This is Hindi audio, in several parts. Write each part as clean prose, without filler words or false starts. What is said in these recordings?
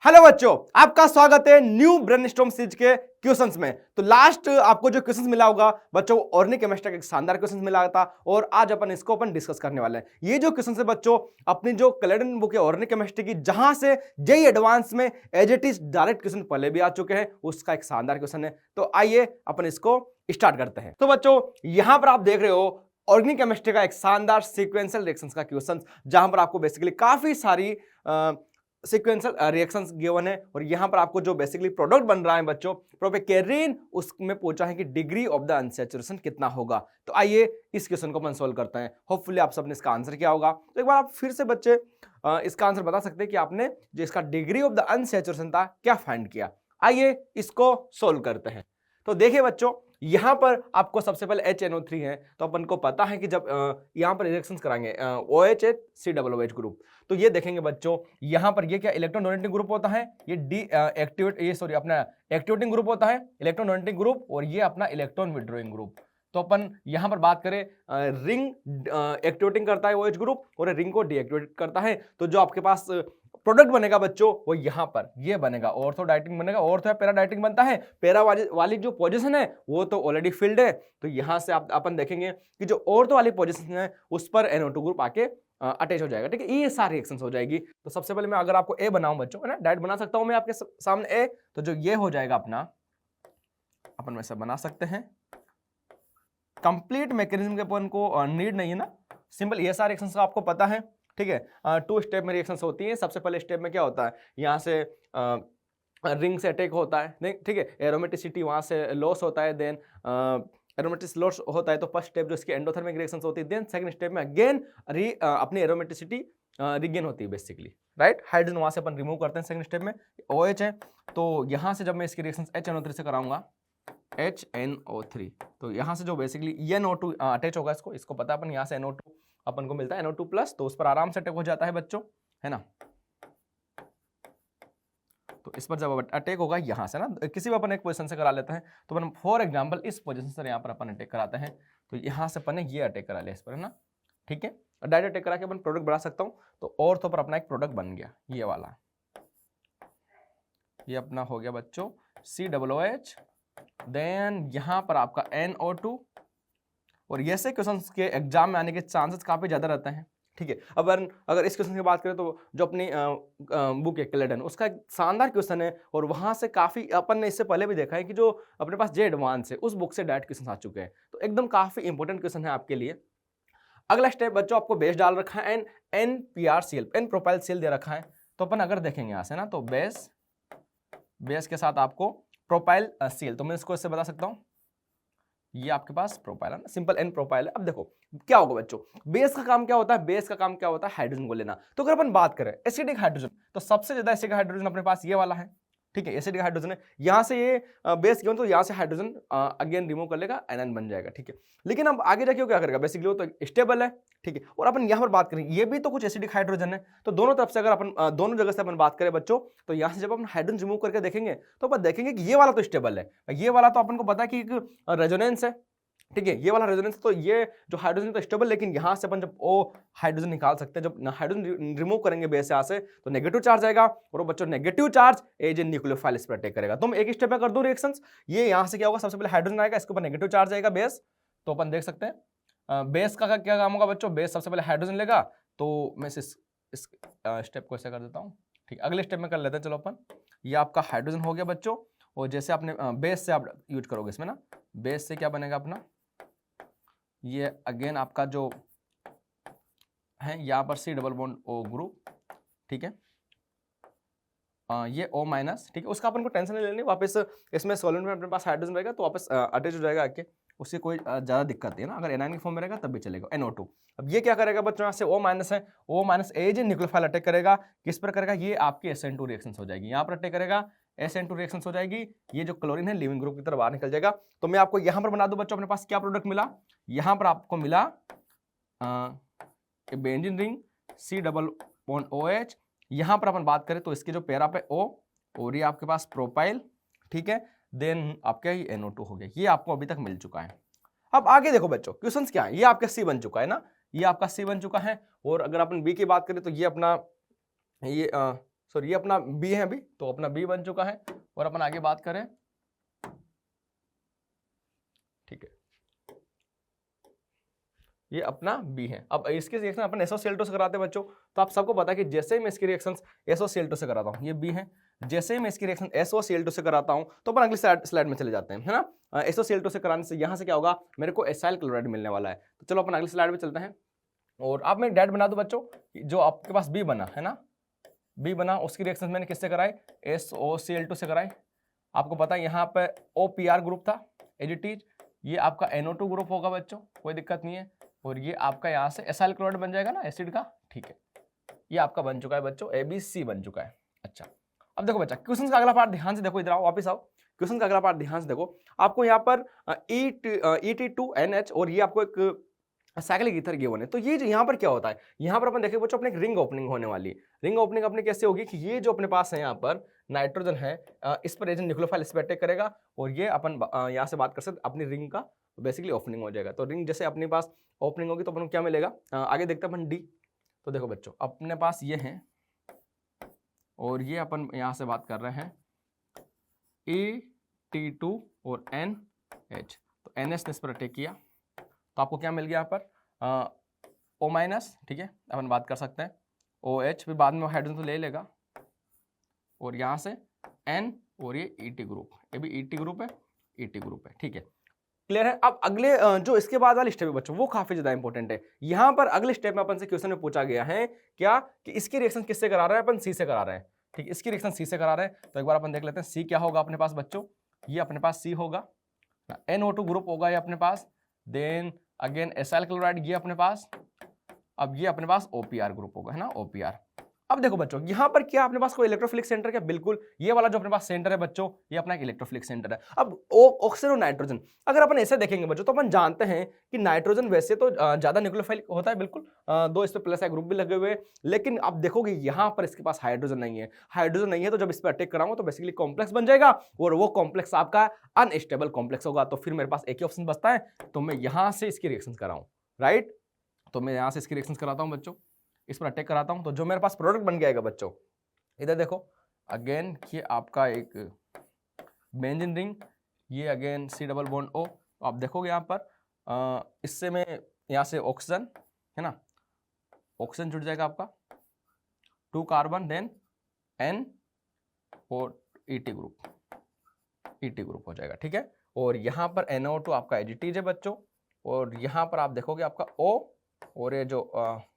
हेलो बच्चों, आपका स्वागत है न्यू ब्रेनस्टॉर्म सीरीज के क्वेश्चंस में। तो लास्ट आपको जो क्वेश्चंस मिला होगा बच्चों, ऑर्गेनिक केमिस्ट्री का एक शानदार क्वेश्चन मिला था और आज इसको डिस्कस करने वाले हैं। ये जो क्वेश्चन है बच्चों, अपनी जो कैलेंडर बुक है ऑर्गेनिक केमिस्ट्री की, जहां से जेईई एडवांस में as it is direct question पहले भी आ चुके हैं, उसका एक शानदार क्वेश्चन है। तो आइए अपन इसको स्टार्ट करते हैं। तो बच्चों यहां पर आप देख रहे हो ऑर्गेनिक केमिस्ट्री का एक शानदार सीक्वेंशियल रिएक्शंस का क्वेश्चन, जहां पर आपको बेसिकली काफी सारी सीक्वेंशियल रिएक्शंस गिवन है और यहां पर आपको जो बेसिकली प्रोडक्ट बन रहा है बच्चों प्रोपेकेरिन, उसमें पूछा है कि डिग्री ऑफ द अनसैचुरेशन कितना होगा। तो आइए इस क्वेश्चन को अपन सोल्व करते हैं। होपफुली आप सबने इसका आंसर किया होगा। तो एक बार आप फिर से बच्चे इसका आंसर बता सकते हैं कि आपने जो इसका डिग्री ऑफ द अनसैचुरेशन था क्या फाइंड किया। आइए इसको सोल्व करते हैं। तो देखिए बच्चों, यहां पर आपको सबसे पहले HNO3 है, तो अपन को पता है कि जब यहां पर रिएक्शंस कराएंगे OH COOH ग्रुप, तो ये देखेंगे बच्चों यहां पर ये क्या इलेक्ट्रॉन डोनेटिंग ग्रुप होता है, ये अपना एक्टिवेटिंग ग्रुप होता है इलेक्ट्रॉन डोनेटिंग ग्रुप, और ये अपना इलेक्ट्रॉन विड्रॉइंग ग्रुप। तो अपन यहां पर बात करें रिंग एक्टिवेटिंग करता है OH ग्रुप और रिंग को डीएक्टिवेट करता है। तो जो आपके पास प्रोडक्ट बनेगा बच्चों वो यहां पर ये बनेगा, ऑर्थो डाइटिंग बनेगा। ऑर्थो या पैरा डाइटिंग बनता है, पैरा वाली जो पोजीशन है वो तो ऑलरेडी फिल्ड है। तो यहां से अपन देखेंगे कि जो ऑर्थो वाली पोजीशन है उस पर NO2 ग्रुप आके अटैच हो जाएगा। ठीक है, ये सारी रिएक्शंस हो जाएगी। तो सबसे पहले मैं अगर आपको ए बनाऊं बच्चों, है ना, डायरेक्ट बना सकता हूं मैं आपके सामने ए, तो जो ये हो जाएगा अपना, अपन वैसे बना सकते हैं। कंप्लीट मैकेनिज्म के अपन को नीड नहीं है ना, सिंपल ये सारे रिएक्शंस आपको पता है। ठीक है, 2 स्टेप में रिएक्शंस होती हैं। सबसे पहले स्टेप में क्या होता है, यहाँ से रिंग से अटैक होता है, ठीक है, एरोमेटिसिटी वहाँ से लॉस होता है, देन एरोमेटिस लॉस होता है। तो फर्स्ट स्टेप जो इसकी एंडोथर्मिक रिएक्शंस होती है, देन सेकंड स्टेप में अगेन अपनी एरोमेटिसिटी रिगेन होती है बेसिकली, राइट। हाइड्रोजन वहाँ से अपन रिमूव करते हैं सेकंड स्टेप में, OH है। तो यहाँ से जब मैं इसकी रिएक्शंस HNO3 से कराऊंगा, HNO3, तो यहाँ से जो बेसिकली NO2 अटैच होगा, इसको पता है अपन, यहाँ से NO2 अपन को मिलता है NO2 प्लस, तो उस पर आराम से अटैक हो जाता है बच्चों, है ना। तो इस पर जब अटैक होगा यहाँ से ना, किसी भी अपन एक पोजीशन से करा लेते हैं, तो अपन फॉर एग्जांपल इस पोजीशन से यहाँ पर अपन अटैक कराते हैं, तो यहाँ से अपन ने ये अटैक करा लिया इस पर, है ना। ठीक है, डायरेक्ट अटैक करा के अपन प्रोडक्ट बना सकता हूँ। तो और तो पर अपना एक प्रोडक्ट बन गया ये वाला, ये अपना हो गया बच्चों COOH, देन यहाँ पर आपका NO2। और ऐसे क्वेश्चंस के एग्जाम में आने के चांसेस काफी ज्यादा रहते हैं। ठीक है, अब अगर इस क्वेश्चन की बात करें तो जो अपनी बुक है कैलेंडर, उसका एक शानदार क्वेश्चन है और वहां से काफी अपन ने इससे पहले भी देखा है कि जो अपने पास जेईई एडवांस है उस बुक से डायरेक्ट क्वेश्चन आ चुके हैं। तो एकदम काफी इंपॉर्टेंट क्वेश्चन है आपके लिए। अगला स्टेप बच्चों, आपको बेस डाल रखा है NPRCl, एन प्रोपाइल सेल दे रखा है। तो अपन अगर देखेंगे यहाँ से ना, तो बेस के साथ आपको प्रोपाइल सेल, तो मैं इसको इससे बता सकता हूँ, ये आपके पास प्रोपाइल है ना, सिंपल N प्रोपाइल है। अब देखो क्या होगा बच्चों, बेस का काम क्या होता है, बेस का काम क्या होता है, हाइड्रोजन को लेना। तो अगर अपन बात करें एसिडिक हाइड्रोजन, तो सबसे ज्यादा एसिडिक हाइड्रोजन अपने पास ये वाला है। ठीक है, एसिडिक हाइड्रोजन है, यहाँ से ये बेस गिवन, तो यहाँ से हाइड्रोजन अगेन रिमूव कर लेगा, एनायन बन जाएगा। ठीक है, लेकिन अब आगे जाके क्या करेगा, बेसिकली वो तो स्टेबल है। ठीक है, और अपन यहाँ पर बात करें, ये भी तो कुछ एसिडिक हाइड्रोजन है। तो दोनों तरफ से अगर अपन दोनों जगह से अपन बात करें बच्चों, तो यहाँ से जब अपन हाइड्रोजन रिमूव करके देखेंगे तो अपन देखेंगे कि ये वाला तो स्टेबल है, ये वाला तो अपन को पता है कि एक रेजोनेंस है। ठीक है, ये वाला रेजोनेंस, तो ये जो हाइड्रोजन तो स्टेबल, लेकिन यहां से अपन जब ओ हाइड्रोजन निकाल सकते हैं, जब हाइड्रोजन रिमूव करेंगे बेस यहाँ से, तो नेगेटिव चार्ज आएगा, और वो बच्चों negative charge as a nucleophile इस पर अटैक करेगा। तो मैं एक स्टेप में कर दूं रिएक्शंस, ये यहां से क्या होगा, सबसे पहले हाइड्रोजन आएगा, इसके ऊपर नेगेटिव चार्ज आएगा बेस। तो अपन देख सकते हैं बेस का क्या काम होगा बच्चों, बेस सबसे पहले हाइड्रोजन लेगा। तो मैं इस स्टेप को ऐसे कर देता हूँ। ठीक, अगले स्टेप में कर लेते हैं, चलो अपन, ये आपका हाइड्रोजन हो गया बच्चों। और जैसे आपने बेस से आप यूज करोगे इसमें ना, बेस से क्या बनेगा अपना, ये अगेन आपका जो है यहाँ पर C double bond O group. ठीक है, ये O माइनस। ठीक है, उसका अपन को टेंशन नहीं लेनी, वापस इसमें सॉल्वेंट में अपने पास हाइड्रोजन रहेगा तो वापस अटैच हो जाएगा आके, उससे कोई ज़्यादा दिक्कत नहीं है ना। अगर एनायन की फॉर्म में रहेगा तब भी चलेगा, NO2। अब ये क्या करेगा बच्चों, यहाँ से O माइनस है, O minus as nucleophile attack करेगा, किस पर करेगा, ये आपकी SN2 रिएक्शंस हो जाएगी, यहाँ पर अटैक करेगा, SN2 रिएक्शंस हो जाएगी। ये जो क्लोरीन है लिविंग ग्रुप की तरफ बाहर निकल जाएगा। तो मैं आपको यहाँ पर बना दूं बच्चों, अपने पास क्या प्रोडक्ट मिला, यहाँ पर आपको मिला benzene ring C double bond OH। यहाँ पर अपन बात करें तो इसके जो पैरा पे O, और ये आपके पास प्रोपाइल। ठीक है, देन आपका ये NO2 हो गया, ये आपको अभी तक मिल चुका है। अब आगे देखो बच्चों, क्वेश्चंस क्या है, ये आपका C बन चुका है ना, ये आपका C बन चुका है। और अगर अपन B की बात करें तो ये अपना ये सॉरी ये अपना बी है अभी, तो अपना बी बन चुका है। और अपन आगे बात करें, ठीक है, ये अपना बी है। अब इसके रिएक्शन अपन SOCl2 से कराते हैं बच्चों, तो आप सबको पता है कि जैसे ही मैं इसकी रिएक्शन SOCl2 से कराता हूँ, ये बी है, जैसे ही मैं इसकी रिएक्शन SOCl2 से कराता हूँ तो अपन अगली स्लाइड में चले जाते हैं, है ना। SOCl2 से कराने से यहाँ से क्या होगा, मेरे को एसाइल क्लोराइड मिलने वाला है। तो चलो अपन अगली स्लाइड में चलते हैं। और आप मैं डैट बना दूं बच्चों, जो आपके पास बी बना है ना, बी बना, उसकी रिएक्शन मैंने किससे कराई, SOCl2 से कराई। आपको पता है यहाँ पे OPR ग्रुप था एज इट इज, ये आपका NO2 ग्रुप होगा बच्चों, कोई दिक्कत नहीं है। और ये आपका यहाँ से एसाइल क्लोराइड बन जाएगा ना एसिड का, ठीक है, ये आपका बन चुका है बच्चों, ABC बन चुका है। अच्छा, अब देखो बच्चा, क्वेश्चन का अगला पार्ट ध्यान से देखो, इधर आओ, वापस आओ, क्वेश्चन का अगला पार्ट ध्यान से देखो। आपको यहाँ पर ET2NH और ये आपको एक साइक्लिक ईथर गिवन है। तो ये जो यहाँ पर क्या होता है, यहाँ पर अपन देखें बच्चों, अपने एक रिंग ओपनिंग होने वाली है। रिंग ओपनिंग अपने कैसे होगी कि ये जो अपने पास है यहाँ पर नाइट्रोजन है, इस पर एजेंट न्यूक्लियोफाइल इस पर अटैक करेगा और ये अपन यहाँ से बात कर सकते अपनी रिंग का बेसिकली ओपनिंग हो जाएगा। तो रिंग जैसे अपने पास ओपनिंग होगी तो अपन को क्या मिलेगा, आगे देखते हैं अपन डी। तो देखो बच्चों, अपने पास ये है और ये अपन यहाँ से बात कर रहे हैं ET2 और NH, तो NH ने इस पर अटैक किया तो आपको क्या मिल गया यहाँ पर O-, ठीक है, अपन बात कर सकते हैं OH, फिर बाद में हाइड्रोजन तो ले लेगा और यहाँ से N और ये ET ग्रुप, ये भी ET ग्रुप है, ET ग्रुप है, ठीक है, क्लियर है। अब अगले जो इसके बाद वाली स्टेप है बच्चों, वो काफी ज्यादा इंपॉर्टेंट है। यहाँ पर अगले स्टेप में अपन से क्वेश्चन में पूछा गया है क्या कि इसकी रिएक्शन किससे करा रहे हैं, अपन सी से करा रहे हैं, ठीक है, इसकी रिएक्शन सी से करा रहे हैं। तो एक बार अपन देख लेते हैं सी क्या होगा अपने पास बच्चों, ये अपने पास सी होगा, NO2 ग्रुप होगा ये अपने पास, देन अगेन एसाइल क्लोराइड ये अपने पास, अब ये अपने पास OPR ग्रुप होगा, है ना, OPR। अब देखो बच्चों, यहाँ पर क्या अपने पास कोई इलेक्ट्रोफिलिक सेंटर क्या, बिल्कुल ये वाला जो अपने पास सेंटर है बच्चों, ये अपना एक इलेक्ट्रोफिलिक सेंटर है। अब ऑक्सीजन और नाइट्रोजन अगर अपन ऐसे देखेंगे बच्चों, तो अपन जानते हैं कि नाइट्रोजन वैसे तो ज्यादा न्यूक्लियोफाइलिक होता है, बिल्कुल, दो इस पे प्लस है ग्रुप भी लगे हुए, लेकिन आप देखोगे यहाँ पर इसके पास हाइड्रोजन नहीं है। हाइड्रोजन नहीं है तो जब इस पर अटैक कराऊंगा तो बेसिकली कॉम्प्लेक्स बन जाएगा और वो कॉम्प्लेक्स आपका अनस्टेबल कॉम्प्लेक्स होगा। तो फिर मेरे पास एक ही ऑप्शन बचता है, तो मैं यहाँ से इसकी रिएक्शन कराऊं, राइट, तो मैं यहाँ से इसकी रिएक्शन कराता हूँ बच्चों, इस पर अटैक कराता हूँ, तो जो मेरे पास प्रोडक्ट बन गया बच्चों, इधर देखो अगेन ये आपका एक बेंजीन रिंग, ये अगेन C+O। आप देखोगे यहाँ पर इससे मैं यहाँ से ऑक्सीजन, है ना, ऑक्सीजन जुड़ जाएगा आपका 2 कार्बन, देन N और ET ग्रुप हो जाएगा, ठीक है। और यहाँ पर NO2 आपका एजिटीज है बच्चों, और यहाँ पर आप देखोगे आपका O और ये जो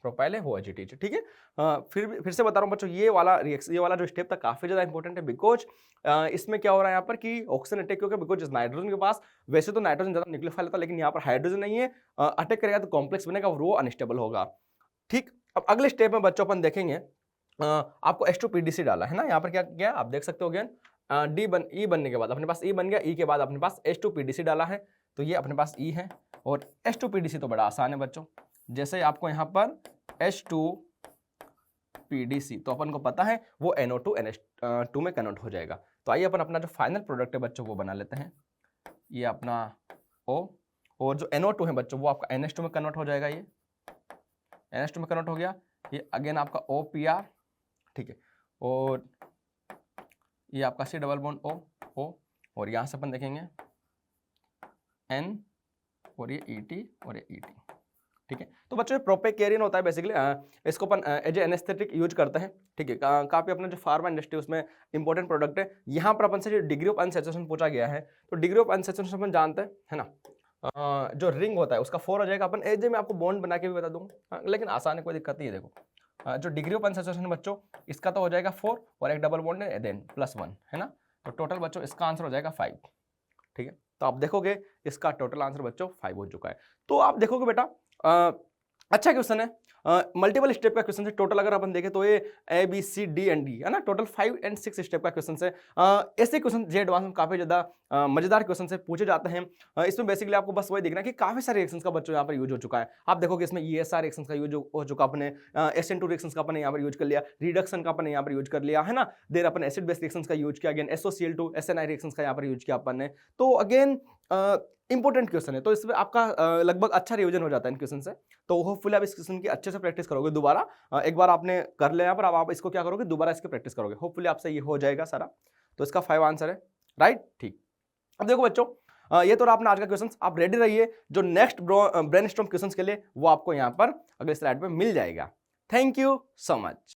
प्रोपाइल है वो एजिटीज है, ठीक है। फिर से बता रहा हूँ बच्चों, ये वाला रिएक्शन, ये वाला जो स्टेप था काफी ज्यादा इंपॉर्टेंट है, बिकॉज इसमें क्या हो रहा है यहाँ पर कि ऑक्सीजन अटैक क्योंकि बिकॉज नाइट्रोजन के पास वैसे तो नाइट्रोजन ज्यादा न्यूक्लियोफाइल था, लेकिन यहाँ पर हाइड्रोजन नहीं है, अटैक करेगा तो कॉम्प्लेक्स बनेगा और वो अनस्टेबल होगा, ठीक। अब अगले स्टेप में बच्चों अपन देखेंगे, आपको H2PDC डाला है ना, यहाँ पर क्या किया आप देख सकते हो अगेन, E बनने के बाद अपने पास E बन गया, E के बाद अपने पास H2PDC डाला है, तो ये अपने पास E है। और H2PDC तो बड़ा आसान है बच्चों, जैसे आपको यहाँ पर H2PDC तो अपन को पता है वो NO2 NH2 में कन्वर्ट हो जाएगा। तो आइए अपन अपना जो फाइनल प्रोडक्ट है बच्चों वो बना लेते हैं, ये अपना O और जो NO2 है बच्चों वो आपका NH2 में कन्वर्ट हो जाएगा, ये NH2 में कन्वर्ट हो गया, ये अगेन आपका OPR, ठीक है, और ये आपका C+O और यहाँ से अपन देखेंगे N और ये ET और ये ET, ठीक है। तो बच्चों प्रोपेकेरियन होता है बेसिकली, इसको अपन एज एनेस्थेटिक यूज करते हैं, ठीक है। काफी अपना जो फार्मा इंडस्ट्री उसमें इंपॉर्टेंट प्रोडक्ट है। यहाँ पर अपन से जो डिग्री ऑफ अनसैचुरेशन पूछा गया है, तो डिग्री ऑफ अनसैचुरेशन अपन जानते हैं, है ना, जो रिंग होता है उसका 4 हो जाएगा। अपन एज में आपको बॉन्ड बना के भी बता दूंगा, लेकिन आसान है, कोई दिक्कत नहीं है। देखो जो डिग्री ऑफ अनसैचुरेशन बच्चों इसका तो हो जाएगा 4 और एक डबल बॉन्ड है देन +1, है ना, तो टोटल बच्चों इसका आंसर हो जाएगा 5, ठीक है। तो आप देखोगे इसका टोटल आंसर बच्चों 5 हो चुका है। तो आप देखोगे बेटा अच्छा क्वेश्चन है, मल्टीपल स्टेप का क्वेश्चन है। टोटल अगर अपन देखें तो ये ABCD&D है ना, टोटल 5 और 6 स्टेप का क्वेश्चन है। ऐसे क्वेश्चन जे एडवांस में काफी ज्यादा मजेदार क्वेश्चन से पूछे जाते हैं। इसमें बेसिकली आपको बस वही देखना है कि काफी सारे रिएक्शंस का बच्चों यहाँ पर यूज हो चुका है। आप देखोगे इसमें ESR रिएक्शंस का यूज हो चुका, अपने SN2 रिएक्शंस का अपन यहाँ पर यूज कर लिया, रिडक्शन का अपन यहाँ पर यूज कर लिया, है ना, देर अपन एसिड बेस रिएक्शंस का यूज किया, अगेन SOCl2 SNI रिएक्शंस का यहाँ पर यूज किया अपन ने। तो अगेन इंपॉर्टेंट क्वेश्चन है, तो इसमें आपका लगभग अच्छा रिवीजन हो जाता है इन क्वेश्चन से। तो होपफुली आप इस क्वेश्चन की अच्छे से प्रैक्टिस करोगे दोबारा। एक बार आपने कर लिया यहाँ पर, अब आप इसको क्या करोगे, दोबारा इसकी प्रैक्टिस करोगे, होपफुली आपसे ये हो जाएगा सारा। तो इसका 5 आंसर है, राइट, ठीक। अब देखो बच्चों, ये तो रहा अपना आज का क्वेश्चन। आप रेडी रहिए, जो नेक्स्ट ब्रेनस्टॉर्म क्वेश्चन के लिए वो आपको यहाँ पर अगले स्लाइड में मिल जाएगा। Thank you so much.